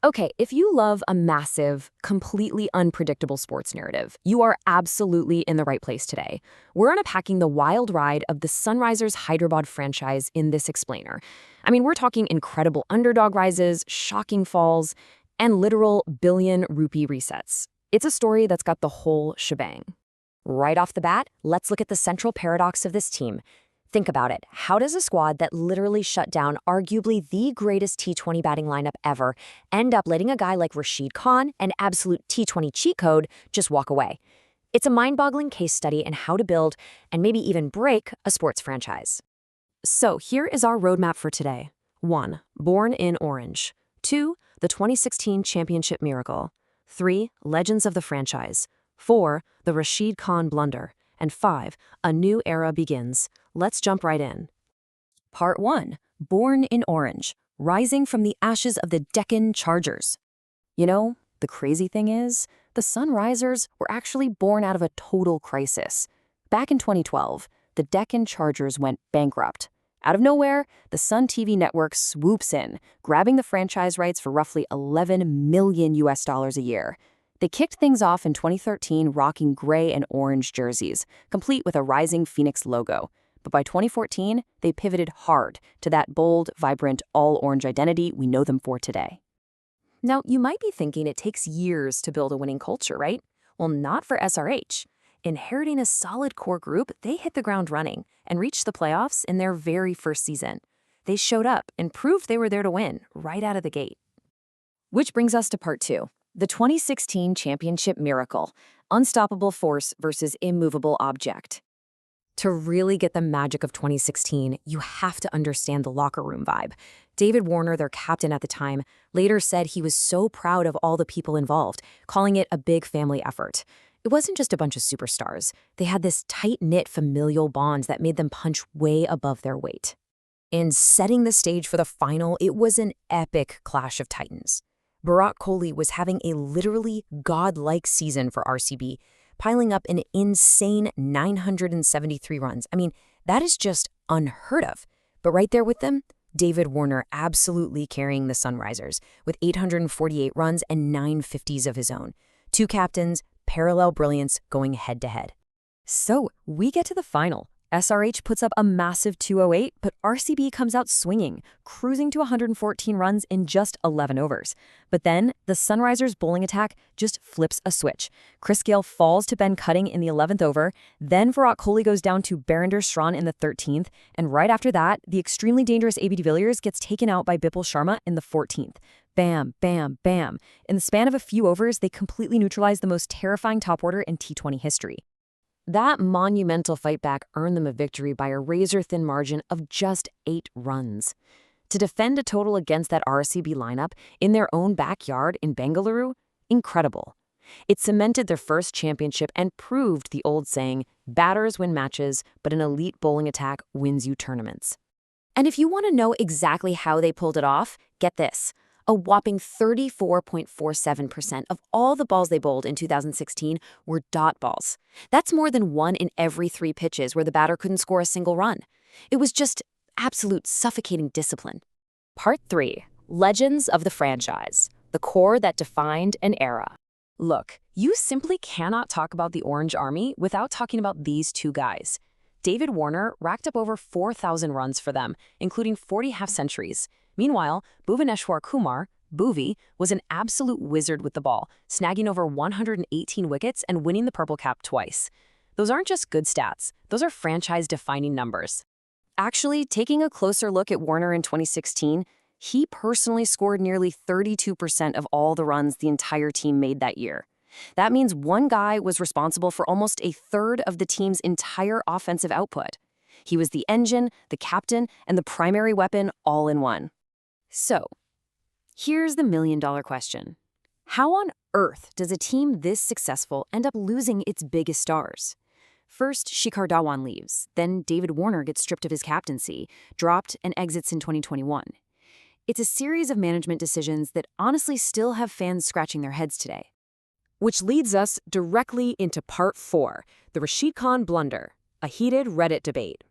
Okay, if you love a massive, completely unpredictable sports narrative, you are absolutely in the right place today. We're unpacking the wild ride of the Sunrisers Hyderabad franchise in this explainer. We're talking incredible underdog rises, shocking falls, and literal billion rupee resets. It's a story that's got the whole shebang. Right off the bat, let's look at the central paradox of this team. Think about it. How does a squad that literally shut down arguably the greatest T20 batting lineup ever end up letting a guy like Rashid Khan, an absolute T20 cheat code, just walk away? It's a mind-boggling case study in how to build and maybe even break a sports franchise. So here is our roadmap for today. 1. Born in Orange. 2. The 2016 Championship Miracle. 3. Legends of the franchise. 4. The Rashid Khan blunder. And 5. A new era begins. Let's jump right in. Part 1. Born in Orange, rising from the ashes of the Deccan Chargers. You know, the crazy thing is, the Sunrisers were actually born out of a total crisis. Back in 2012, the Deccan Chargers went bankrupt. Out of nowhere, the Sun TV network swoops in, grabbing the franchise rights for roughly $11 million a year. They kicked things off in 2013 rocking gray and orange jerseys, complete with a rising Phoenix logo. But by 2014, they pivoted hard to that bold, vibrant, all-orange identity we know them for today. Now, you might be thinking it takes years to build a winning culture, right? Well, not for SRH. Inheriting a solid core group, they hit the ground running and reached the playoffs in their very first season. They showed up and proved they were there to win right out of the gate. Which brings us to part 2, the 2016 Championship Miracle, unstoppable force versus immovable object. To really get the magic of 2016, you have to understand the locker room vibe. David Warner, their captain at the time, later said he was so proud of all the people involved, calling it a big family effort. It wasn't just a bunch of superstars. They had this tight-knit familial bond that made them punch way above their weight. In setting the stage for the final, it was an epic clash of titans. Virat Kohli was having a literally godlike season for RCB, piling up an insane 973 runs. That is just unheard of. But right there with them, David Warner absolutely carrying the Sunrisers with 848 runs and 950s of his own. Two captains, parallel brilliance going head-to-head. So we get to the final. SRH puts up a massive 208, but RCB comes out swinging, cruising to 114 runs in just 11 overs. But then, the Sunrisers' bowling attack just flips a switch. Chris Gayle falls to Ben Cutting in the 11th over, then Virat Kohli goes down to Barinder Shran in the 13th, and right after that, the extremely dangerous AB de Villiers gets taken out by Bipul Sharma in the 14th. Bam, bam, bam. In the span of a few overs, they completely neutralize the most terrifying top order in T20 history. That monumental fight back earned them a victory by a razor-thin margin of just 8 runs. To defend a total against that RCB lineup in their own backyard in Bengaluru, incredible. It cemented their first championship and proved the old saying, batters win matches, but an elite bowling attack wins you tournaments. And if you want to know exactly how they pulled it off, get this. A whopping 34.47% of all the balls they bowled in 2016 were dot balls. That's more than 1 in every 3 pitches where the batter couldn't score a single run. It was just absolute suffocating discipline. Part 3. Legends of the franchise. The core that defined an era. Look, you simply cannot talk about the Orange Army without talking about these two guys. David Warner racked up over 4,000 runs for them, including 40 half-centuries. Meanwhile, Bhuvaneshwar Kumar, Bhuvi, was an absolute wizard with the ball, snagging over 118 wickets and winning the purple cap twice. Those aren't just good stats, those are franchise-defining numbers. Actually, taking a closer look at Warner in 2016, he personally scored nearly 32% of all the runs the entire team made that year. That means one guy was responsible for almost a third of the team's entire offensive output. He was the engine, the captain, and the primary weapon all in one. So, here's the million-dollar question. How on earth does a team this successful end up losing its biggest stars? First, Shikhar Dhawan leaves. Then David Warner gets stripped of his captaincy, dropped, and exits in 2021. It's a series of management decisions that honestly still have fans scratching their heads today. Which leads us directly into part 4, the Rashid Khan blunder, a heated Reddit debate.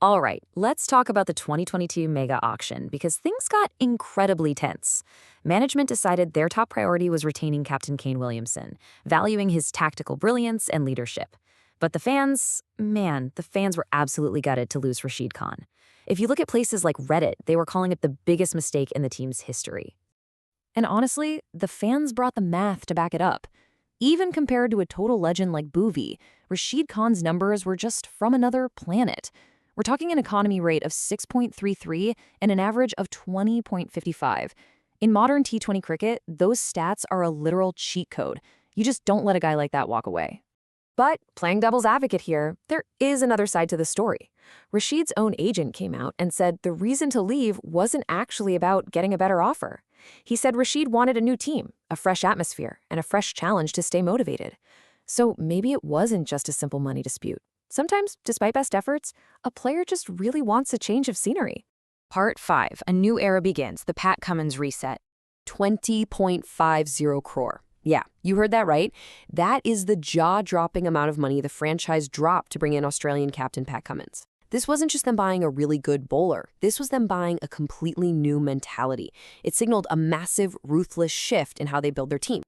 All right, let's talk about the 2022 mega auction because things got incredibly tense. Management decided their top priority was retaining Captain Kane Williamson, valuing his tactical brilliance and leadership. But the fans, man, the fans were absolutely gutted to lose Rashid Khan. If you look at places like Reddit, they were calling it the biggest mistake in the team's history. And honestly, the fans brought the math to back it up. Even compared to a total legend like Boovie, Rashid Khan's numbers were just from another planet. We're talking an economy rate of 6.33 and an average of 20.55. In modern T20 cricket, those stats are a literal cheat code. You just don't let a guy like that walk away. But playing devil's advocate here, there is another side to the story. Rashid's own agent came out and said the reason to leave wasn't actually about getting a better offer. He said Rashid wanted a new team, a fresh atmosphere, and a fresh challenge to stay motivated. So maybe it wasn't just a simple money dispute. Sometimes, despite best efforts, a player just really wants a change of scenery. Part 5. A new era begins, the Pat Cummins reset. 20.50 crore. Yeah, you heard that right. That is the jaw-dropping amount of money the franchise dropped to bring in Australian captain Pat Cummins. This wasn't just them buying a really good bowler. This was them buying a completely new mentality. It signaled a massive, ruthless shift in how they build their team.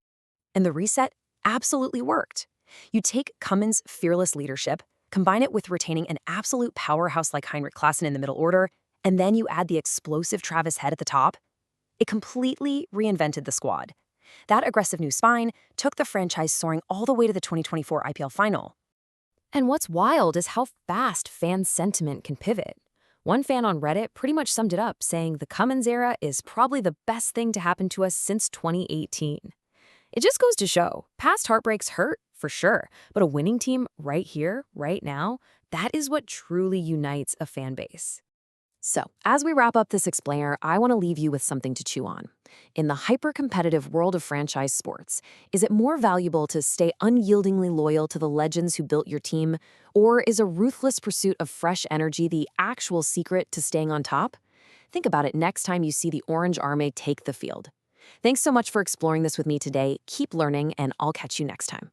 And the reset absolutely worked. You take Cummins' fearless leadership, combine it with retaining an absolute powerhouse like Heinrich Klaassen in the middle order, and then you add the explosive Travis Head at the top. It completely reinvented the squad. That aggressive new spine took the franchise soaring all the way to the 2024 IPL final. And what's wild is how fast fan sentiment can pivot. One fan on Reddit pretty much summed it up, saying the Cummins era is probably the best thing to happen to us since 2018. It just goes to show, past heartbreaks hurt, for sure, but a winning team right here, right now, that is what truly unites a fan base. So, as we wrap up this explainer, I want to leave you with something to chew on. In the hyper-competitive world of franchise sports, is it more valuable to stay unyieldingly loyal to the legends who built your team, or is a ruthless pursuit of fresh energy the actual secret to staying on top? Think about it next time you see the Orange Army take the field. Thanks so much for exploring this with me today. Keep learning, and I'll catch you next time.